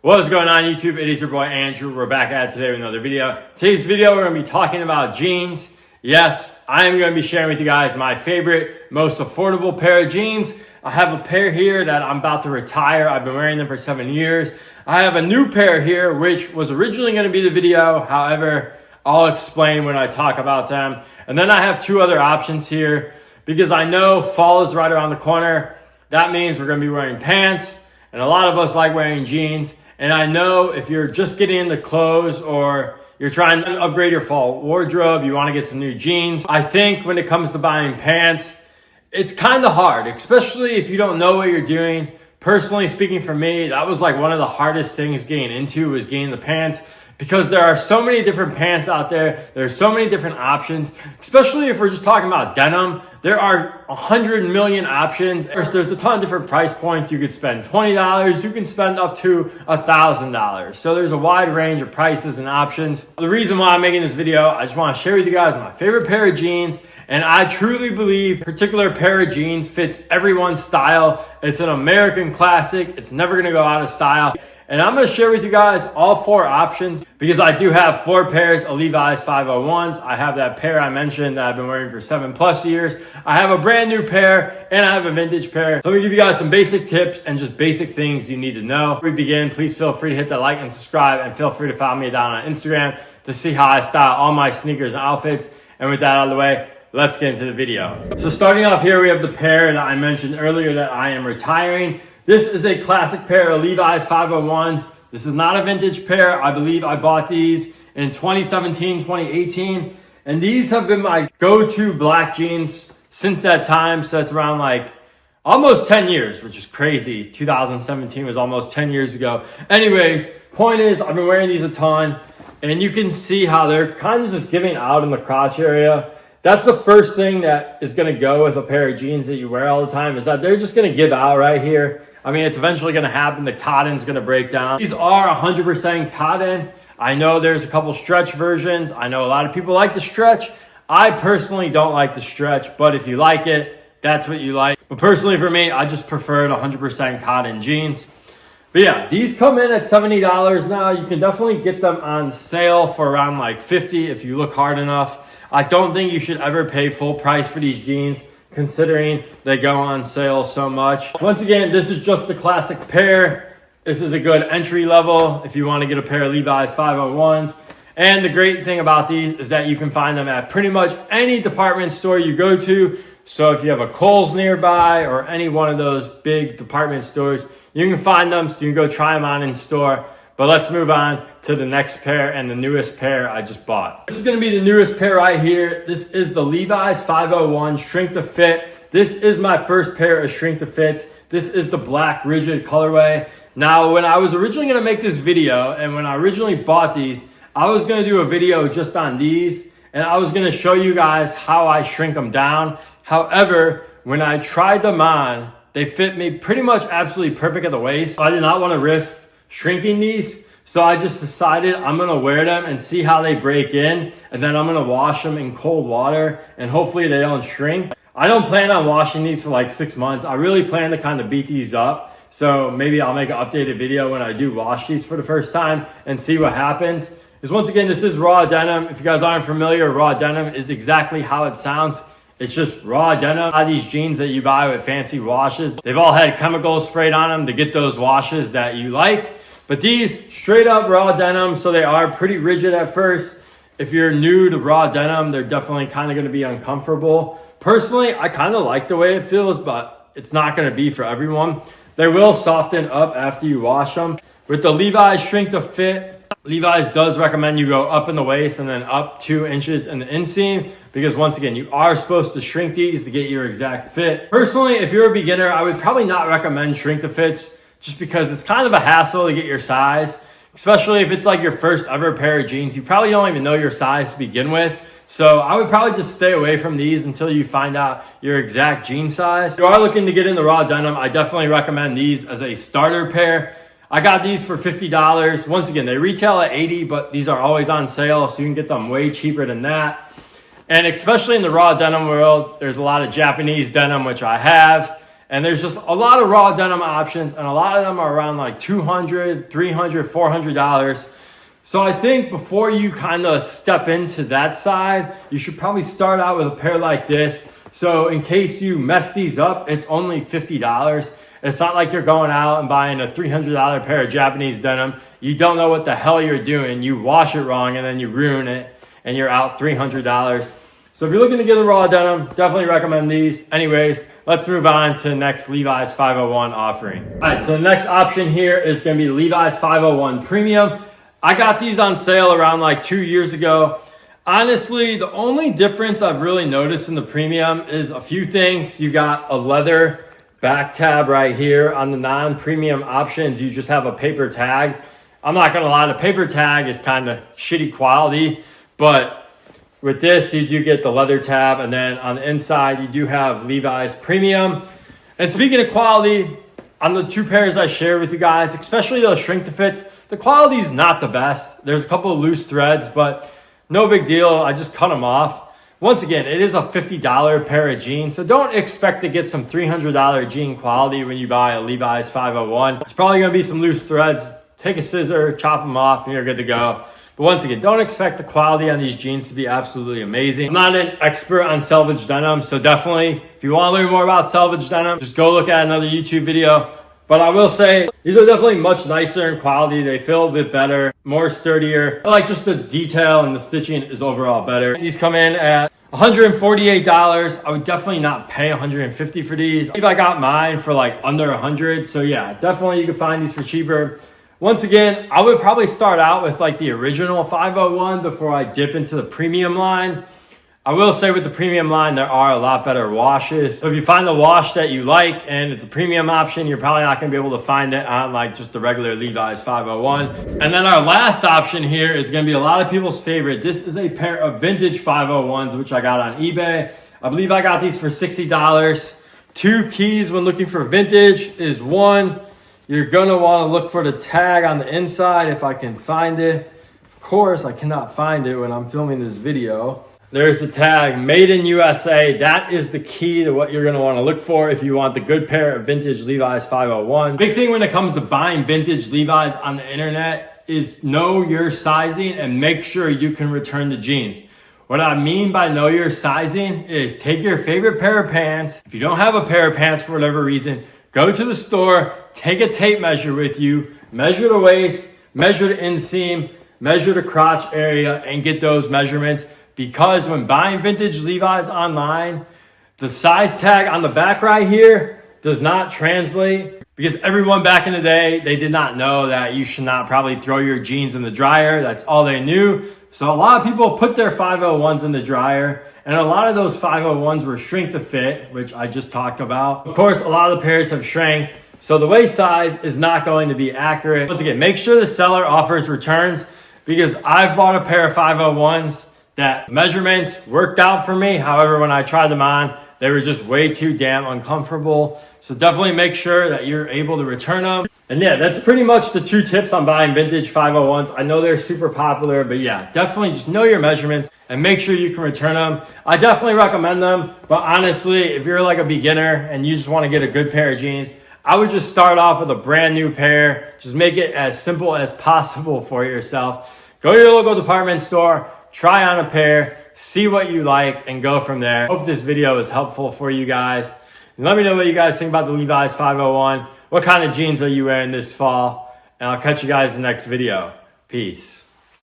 What is going on YouTube? It is your boy Andrew. We're back at it today with another video. Today's video we're going to be talking about jeans. Yes, I am going to be sharing with you guys my favorite, most affordable pair of jeans. I have a pair here that I'm about to retire. I've been wearing them for 7 years. I have a new pair here which was originally going to be the video. However, I'll explain when I talk about them. And then I have two other options here because I know fall is right around the corner. That means we're going to be wearing pants, and a lot of us like wearing jeans. And I know if you're just getting into clothes or you're trying to upgrade your fall wardrobe, you want to get some new jeans. I think when it comes to buying pants, it's kind of hard, especially if you don't know what you're doing. Personally speaking, for me, that was like one of the hardest things getting into, was getting the pants, because there are so many different pants out there. There's so many different options, especially if we're just talking about denim. There are 100 million options. There's a ton of different price points. You could spend $20. You can spend up to $1,000. So there's a wide range of prices and options. The reason why I'm making this video, I just want to share with you guys my favorite pair of jeans. And I truly believe a particular pair of jeans fits everyone's style. It's an American classic. It's never going to go out of style. And I'm going to share with you guys all four options because I do have 4 pairs of Levi's 501s. I have that pair I mentioned that I've been wearing for 7+ years. I have a brand new pair and I have a vintage pair. So I'm going to give you guys some basic tips and just basic things you need to know. Before we begin, please feel free to hit that like and subscribe, and feel free to follow me down on Instagram to see how I style all my sneakers and outfits. And with that out of the way, let's get into the video. So starting off here, we have the pair that I mentioned earlier that I am retiring. This is a classic pair of Levi's 501s. This is not a vintage pair. I believe I bought these in 2017, 2018. And these have been my go-to black jeans since that time. So that's around like almost 10 years, which is crazy. 2017 was almost 10 years ago. Anyways, point is, I've been wearing these a ton. And you can see how they're kind of just giving out in the crotch area. That's the first thing that is going to go with a pair of jeans that you wear all the time, is that they're just going to give out right here. I mean, it's eventually going to happen. The cotton's going to break down. These are 100% cotton. I know there's a couple stretch versions. I know a lot of people like the stretch. I personally don't like the stretch, but if you like it, that's what you like. But personally for me, I just preferred 100% cotton jeans. But yeah, these come in at $70 now. You can definitely get them on sale for around like $50 if you look hard enough. I don't think you should ever pay full price for these jeans, considering they go on sale so much. Once again, this is just a classic pair. This is a good entry level if you want to get a pair of Levi's 501s. And the great thing about these is that you can find them at pretty much any department store you go to. So if you have a Kohl's nearby or any one of those big department stores, you can find them, so you can go try them on in store. But let's move on to the next pair and the newest pair I just bought. This is going to be the newest pair right here. This is the Levi's 501 Shrink to Fit. This is my first pair of Shrink to Fits. This is the black rigid colorway. Now, when I was originally going to make this video and when I originally bought these, I was going to do a video just on these, and I was going to show you guys how I shrink them down. However, when I tried them on, they fit me pretty much absolutely perfect at the waist. So I did not want to risk shrinking these, so I just decided I'm gonna wear them and see how they break in, and then I'm gonna wash them in cold water, and hopefully they don't shrink. I don't plan on washing these for like 6 months. I really plan to kind of beat these up, so maybe I'll make an updated video when I do wash these for the first time and see what happens. Because once again, this is raw denim. If you guys aren't familiar, raw denim is exactly how it sounds. It's just raw denim. A lot of these jeans that you buy with fancy washes, they've all had chemicals sprayed on them to get those washes that you like. But these straight up raw denim, so they are pretty rigid at first. If you're new to raw denim, they're definitely kind of going to be uncomfortable. Personally, I kind of like the way it feels, but it's not going to be for everyone. They will soften up after you wash them. With the Levi's Shrink to Fit, Levi's does recommend you go up in the waist and then up 2 inches in the inseam, because once again, you are supposed to shrink these to get your exact fit. Personally, if you're a beginner, I would probably not recommend Shrink to Fits, just because it's kind of a hassle to get your size, especially if it's like your first ever pair of jeans. You probably don't even know your size to begin with. So I would probably just stay away from these until you find out your exact jean size. If you are looking to get into raw denim, I definitely recommend these as a starter pair. I got these for $50. Once again, they retail at $80, but these are always on sale, so you can get them way cheaper than that. And especially in the raw denim world, there's a lot of Japanese denim, which I have. And there's just a lot of raw denim options, and a lot of them are around like $200, $300, $400. So I think before you kind of step into that side, you should probably start out with a pair like this. So in case you mess these up, it's only $50. It's not like you're going out and buying a $300 pair of Japanese denim. You don't know what the hell you're doing. You wash it wrong and then you ruin it and you're out $300. So if you're looking to get a raw denim, definitely recommend these. Anyways, let's move on to the next Levi's 501 offering. All right, so the next option here is gonna be the Levi's 501 Premium. I got these on sale around like 2 years ago. Honestly, the only difference I've really noticed in the Premium is a few things. You got a leather back tab right here. On the non-premium options, you just have a paper tag. I'm not gonna lie, the paper tag is kind of shitty quality, but with this, you do get the leather tab, and then on the inside, you do have Levi's Premium. And speaking of quality, on the two pairs I shared with you guys, especially those shrink to fits, the quality is not the best. There's a couple of loose threads, but no big deal. I just cut them off. Once again, it is a $50 pair of jeans, so don't expect to get some $300 jean quality when you buy a Levi's 501. It's probably gonna be some loose threads. Take a scissor, chop them off, and you're good to go. But once again, don't expect the quality on these jeans to be absolutely amazing. I'm not an expert on selvage denim, so definitely, if you want to learn more about selvage denim, just go look at another YouTube video. But I will say, these are definitely much nicer in quality. They feel a bit better, more sturdier. I like just the detail and the stitching is overall better. These come in at $148. I would definitely not pay $150 for these. I believe I got mine for like under $100. So yeah, definitely you can find these for cheaper. Once again, I would probably start out with like the original 501 before I dip into the premium line. I will say with the premium line, there are a lot better washes. So if you find the wash that you like and it's a premium option, you're probably not gonna be able to find it on like just the regular Levi's 501. And then our last option here is gonna be a lot of people's favorite. This is a pair of vintage 501s, which I got on eBay. I believe I got these for $60. Two keys when looking for vintage is one, you're gonna wanna look for the tag on the inside if I can find it. Of course, I cannot find it when I'm filming this video. There's the tag, made in USA. That is the key to what you're gonna wanna look for if you want the good pair of vintage Levi's 501. Big thing when it comes to buying vintage Levi's on the internet is know your sizing and make sure you can return the jeans. What I mean by know your sizing is take your favorite pair of pants. If you don't have a pair of pants for whatever reason, go to the store, take a tape measure with you, measure the waist, measure the inseam, measure the crotch area, and get those measurements. Because when buying vintage Levi's online, the size tag on the back right here does not translate. Because everyone back in the day, they did not know that you should not probably throw your jeans in the dryer. That's all they knew. So a lot of people put their 501s in the dryer, and a lot of those 501s were shrink to fit, which I just talked about. Of course, a lot of the pairs have shrank, so the waist size is not going to be accurate. Once again, make sure the seller offers returns, because I've bought a pair of 501s that measurements worked out for me. However, when I tried them on, they were just way too damn uncomfortable. So definitely make sure that you're able to return them. And yeah, that's pretty much the two tips on buying vintage 501s. I know they're super popular, but yeah, definitely just know your measurements and make sure you can return them. I definitely recommend them, but honestly, if you're like a beginner and you just want to get a good pair of jeans, I would just start off with a brand new pair. Just make it as simple as possible for yourself. Go to your local department store, try on a pair, see what you like, and go from there. Hope this video is helpful for you guys. And let me know what you guys think about the Levi's 501. What kind of jeans are you wearing this fall? And I'll catch you guys in the next video. Peace.